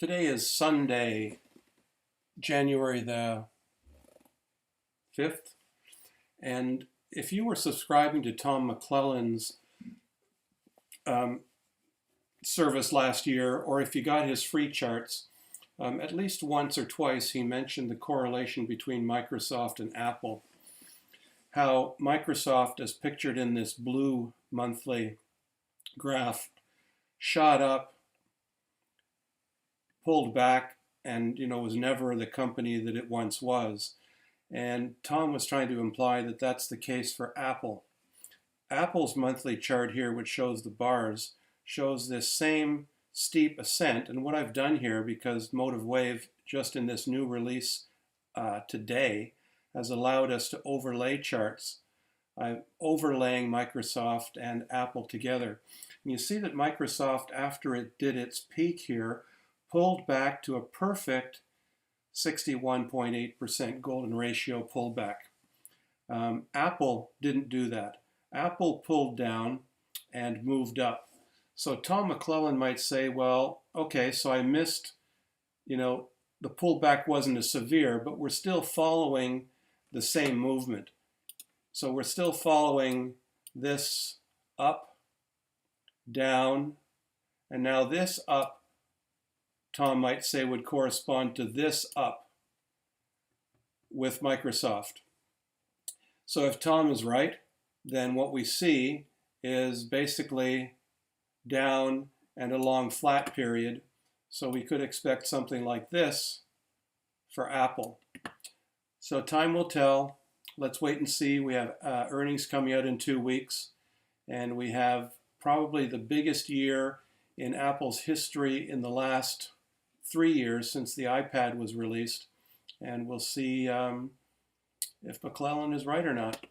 Today is Sunday, January the 5th, and if you were subscribing to Tom McClellan's service last year, or if you got his free charts, at least once or twice he mentioned the correlation between Microsoft and Apple. How Microsoft, as pictured in this blue monthly graph, shot up, pulled back, and was never the company that it once was. And Tom was trying to imply that that's the case for Apple. Apple's monthly chart here, which shows the bars, shows this same steep ascent. And what I've done here, because Motive Wave just in this new release today has allowed us to overlay charts, I'm overlaying Microsoft and Apple together. And you see that Microsoft, after it did its peak here, pulled back to a perfect 61.8% golden ratio pullback. Apple didn't do that. Apple pulled down and moved up. So Tom McClellan might say, well, okay, so I missed, the pullback wasn't as severe, but we're still following the same movement. So we're still following this up, down, and now this up, Tom might say, would correspond to this up with Microsoft. So if Tom is right, then what we see is basically down and a long flat period. So we could expect something like this for Apple. So time will tell. Let's wait and see. We have earnings coming out in 2 weeks, and we have probably the biggest year in Apple's history in the last 3 years since the iPad was released, and we'll see if McClellan is right or not.